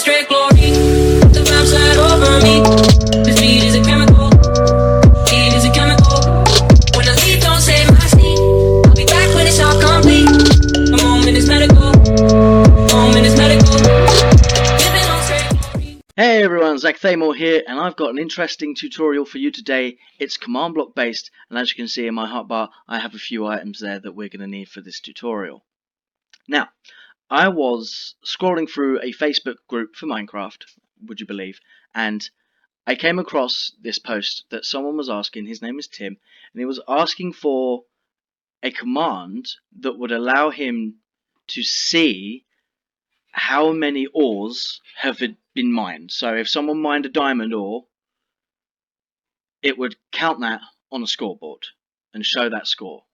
straight glory. The vibes slide over me. This beat is a chemical. Beat is a chemical. When the leaf don't save my seed, I'll be back when it's all complete. The moment is medical. Moment is medical. Living on straight glory. Hey everyone, Zach Thamor here, and I've got an interesting tutorial for you today. It's command block based, and as you can see in my hotbar, I have a few items there that we're going to need for this tutorial. Now, I was scrolling through a Facebook group for Minecraft, would you believe, and I came across this post that someone was asking. His name is Tim, and he was asking for a command that would allow him to see how many ores have been mined. So if someone mined a diamond ore, it would count that on a scoreboard and show that score.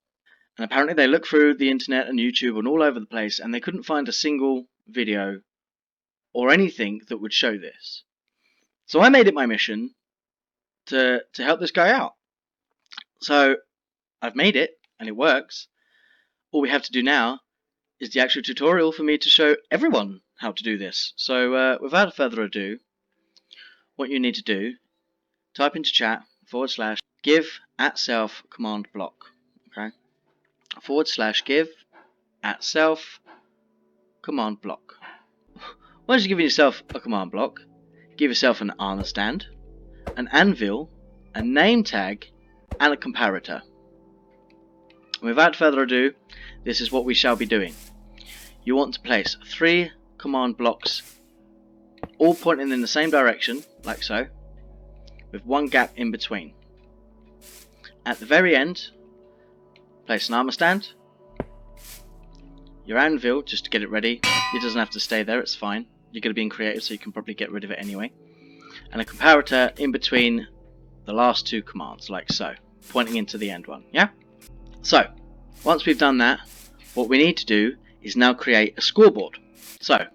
And apparently they looked through the internet and YouTube and all over the place, and they couldn't find a single video or anything that would show this. So I made it my mission to help this guy out. So I've made it, and it works. All we have to do now is the actual tutorial for me to show everyone how to do this. So without further ado, what you need to do, type into chat /give@self command block. Okay, /give @self command block. Once you've given yourself a command block, give yourself an armor stand, an anvil, a name tag, and a comparator. And without further ado, this is what we shall be doing. You want to place 3 command blocks, all pointing in the same direction, like so, with one gap in between. At the very end, place an armor stand, your anvil, just to get it ready. It doesn't have to stay there, it's fine. You're going to be in creative, so you can probably get rid of it anyway. And a comparator in between the last 2 commands, like so, pointing into the end one, yeah? So, once we've done that, what we need to do is now create a scoreboard. So,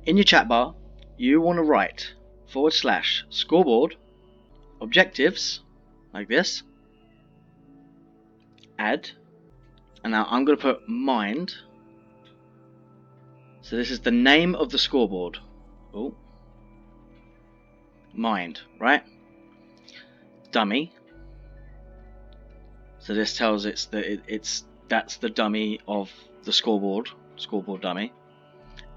in your chat bar, you want to write /scoreboard, objectives, like this, add, and now I'm going to put mind. So this is the name of the scoreboard. Oh, mind, right? Dummy. So this tells it's that's the dummy of the scoreboard dummy,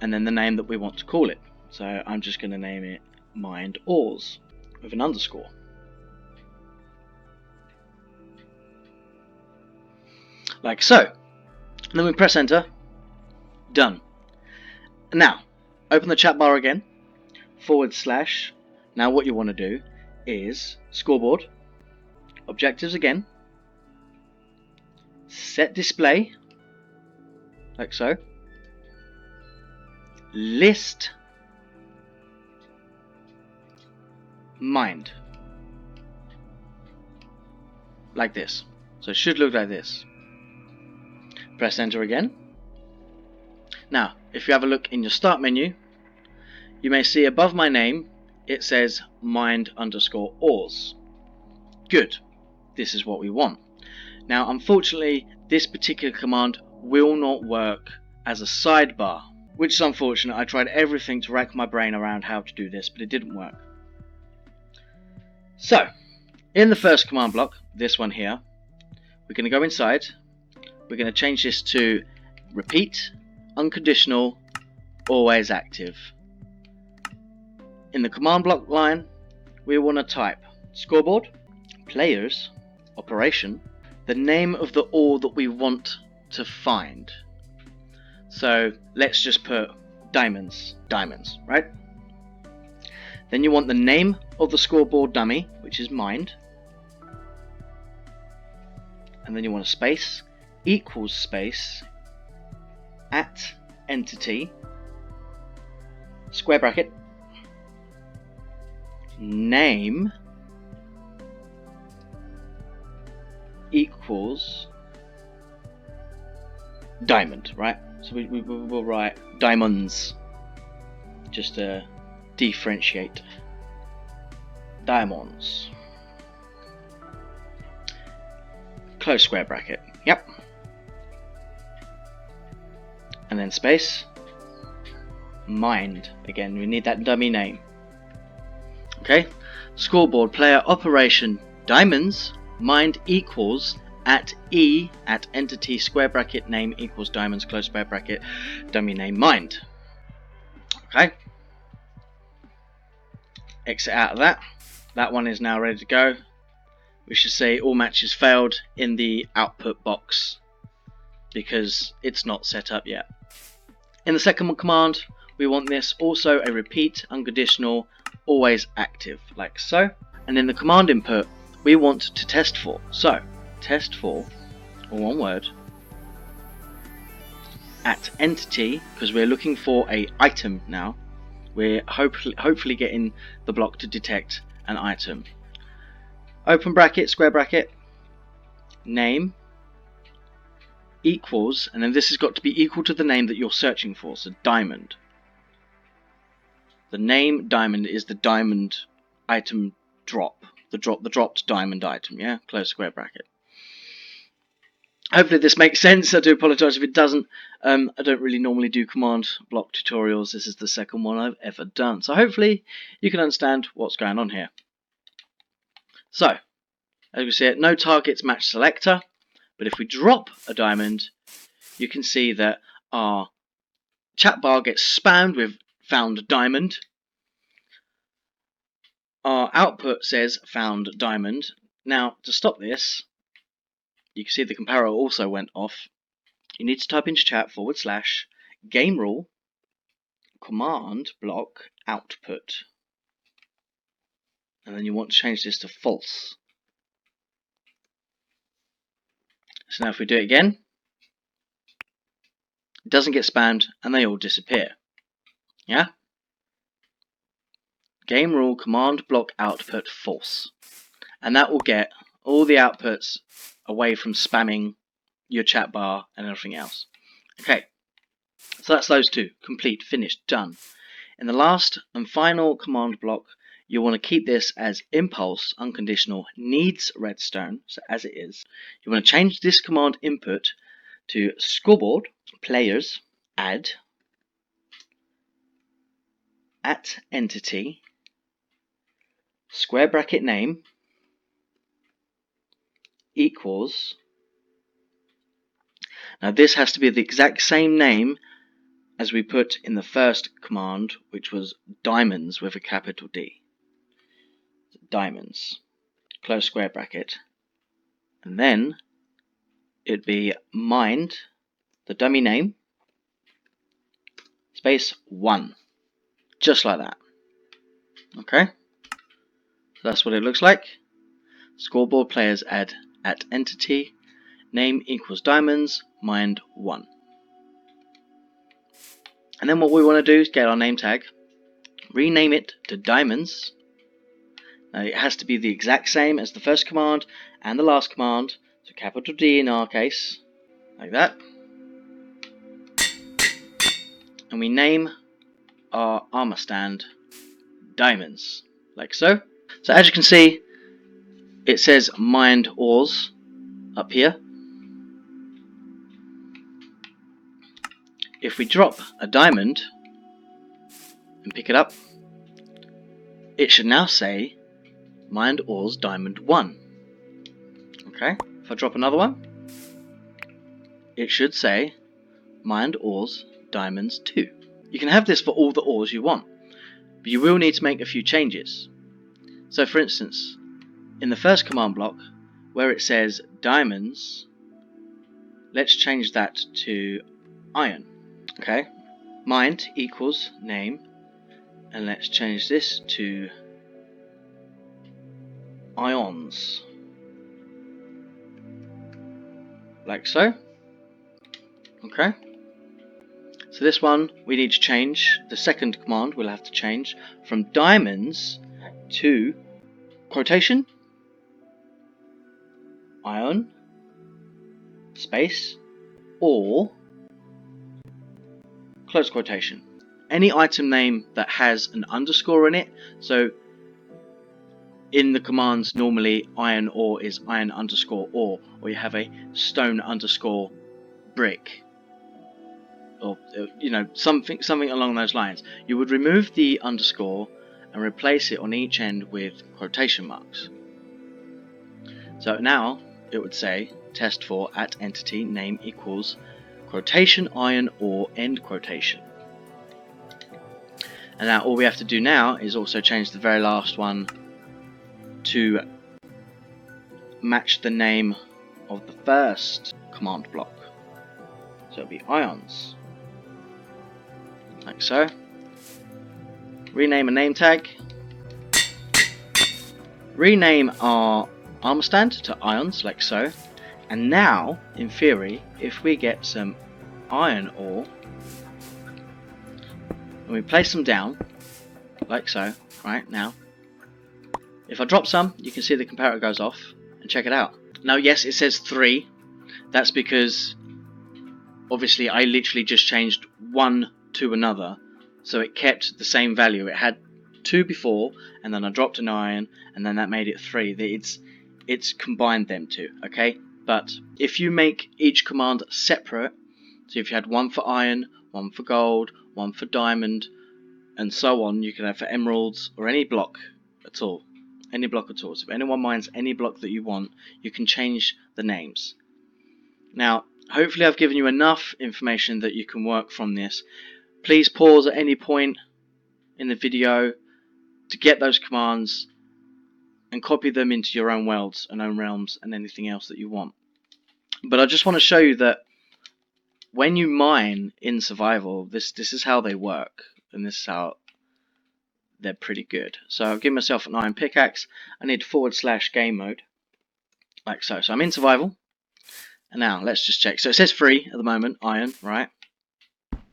and then the name that we want to call it. So I'm just going to name it mind ores with an underscore. Like so. And then we press enter. Done. Now, open the chat bar again. /. Now what you want to do is scoreboard, objectives again, set display, like so, list, mind, like this. So it should look like this. Press enter again. Now, if you have a look in your start menu, you may see above my name it says mind_ores. Good. This is what we want. Now, unfortunately, this particular command will not work as a sidebar, which is unfortunate. I tried everything to rack my brain around how to do this, but it didn't work. So, in the first command block, this one here, we're going to go inside. We're going to change this to repeat, unconditional, always active. In the command block line, we want to type scoreboard, players, operation, the name of the ore that we want to find. So let's just put diamonds, right? Then you want the name of the scoreboard dummy, which is mind. And then you want a space, equals space, at entity, square bracket, name equals diamond, right? So we'll write diamonds just to differentiate. Diamonds. Close square bracket. Yep. And then space. mind. Again, we need that dummy name. Okay, scoreboard player operation diamonds mind equals at E at entity square bracket name equals diamonds close square bracket dummy name mind. Okay, exit out of that. That one is now ready to go. We should say all matches failed in the output box because it's not set up yet. In the second command, we want this also a repeat unconditional always active like so. And in the command input, we want to test for. So test for, or one word, at entity, because we're looking for a item now. We're hopefully getting the block to detect an item. Open bracket, square bracket, name equals, and then this has got to be equal to the name that you're searching for. So diamond. The name diamond is the diamond item drop. The dropped diamond item, yeah? Close square bracket. Hopefully this makes sense. I do apologise if it doesn't. I don't really normally do command block tutorials. This is the second one I've ever done. So hopefully you can understand what's going on here. So, as we see it, no targets match selector. But if we drop a diamond, you can see that our chat bar gets spammed with found diamond. Our output says found diamond. Now, to stop this, you can see the comparator also went off. You need to type into chat / game rule command block output. And then you want to change this to false. So now if we do it again, it doesn't get spammed and they all disappear. Yeah? Game rule command block output false. And that will get all the outputs away from spamming your chat bar and everything else. Okay, so that's those two. Complete, finished, done. In the last and final command block, you want to keep this as impulse unconditional needs redstone, so as it is. You want to change this command input to scoreboard players add at entity square bracket name equals. Now this has to be the exact same name as we put in the first command, which was diamonds with a capital D. Diamonds, close square bracket, and then it'd be mind, the dummy name, space 1, just like that. Okay, so that's what it looks like. Scoreboard players add at entity name equals diamonds mind 1. And then what we want to do is get our name tag, rename it to diamonds. Now it has to be the exact same as the first command and the last command, so capital D in our case, like that. And we name our armor stand diamonds, like so. So as you can see, it says mined ores up here. If we drop a diamond and pick it up, it should now say mined ores diamond 1. Okay, if I drop another one, it should say mined ores diamonds 2. You can have this for all the ores you want, but you will need to make a few changes. So for instance, in the first command block, where it says diamonds, let's change that to iron. Okay, mind equals name, and let's change this to ions, like so. Okay, so this one we need to change. The second command we'll have to change from diamonds to quotation ion space or close quotation. Any item name that has an underscore in it, so in the commands normally iron ore is iron underscore ore, or you have a stone underscore brick. or something along those lines, you would remove the underscore and replace it on each end with quotation marks. So now it would say test for at entity name equals quotation iron or end quotation. And now all we have to do now is also change the very last one to match the name of the first command block. So it'll be ions, like so. Rename a name tag. Rename our armor stand to ions, like so. And now, in theory, if we get some iron ore and we place them down, like so, right now, if I drop some, you can see the comparator goes off, and check it out. Now yes, it says 3, that's because obviously I literally just changed one to another, so it kept the same value. It had 2 before, and then I dropped an iron, and then that made it 3. It's combined them two, okay? But if you make each command separate, so if you had one for iron, one for gold, one for diamond, and so on, you can have for emeralds or any block at all. Any block at all. So if anyone mines any block that you want, you can change the names. Now, hopefully I've given you enough information that you can work from this. Please pause at any point in the video to get those commands and copy them into your own worlds and own realms and anything else that you want. But I just want to show you that when you mine in survival, this is how they work, and this is how they're pretty good. So I've given myself an iron pickaxe. I need / game mode, like so. So I'm in survival, and now let's just check. So it says 3 at the moment, iron, right?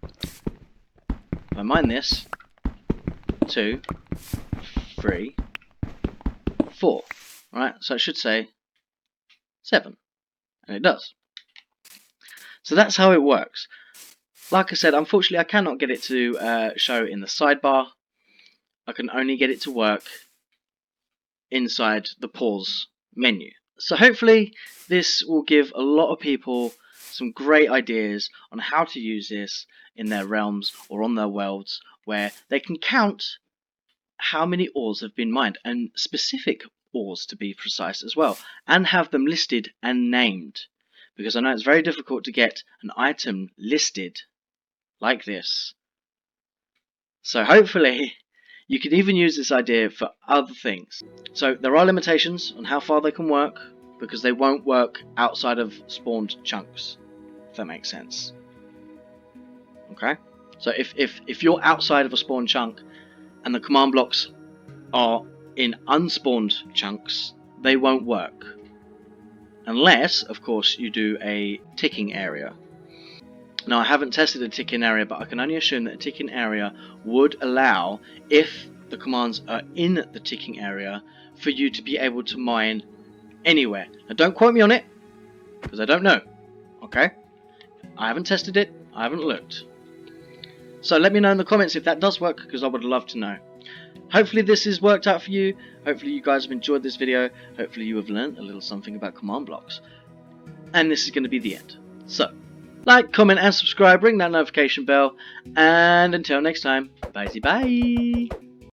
If I mine this, 2, 3, 4, right? So it should say 7, and it does. So that's how it works. Like I said, unfortunately I cannot get it to show in the sidebar. I can only get it to work inside the pause menu. So hopefully this will give a lot of people some great ideas on how to use this in their realms or on their worlds, where they can count how many ores have been mined, and specific ores to be precise as well, and have them listed and named. Because I know it's very difficult to get an item listed like this. So hopefully you can even use this idea for other things. So there are limitations on how far they can work, because they won't work outside of spawned chunks, if that makes sense. Okay? So if you're outside of a spawned chunk and the command blocks are in unspawned chunks, they won't work. Unless, of course, you do a ticking area. Now, I haven't tested a ticking area, but I can only assume that a ticking area would allow, if the commands are in the ticking area, for you to be able to mine anywhere. Now, don't quote me on it, because I don't know. Okay? I haven't tested it, I haven't looked. So let me know in the comments if that does work, because I would love to know. Hopefully this has worked out for you. Hopefully you guys have enjoyed this video. Hopefully you have learned a little something about command blocks. And this is going to be the end. So, like, comment and subscribe, ring that notification bell, and until next time, bye-bye.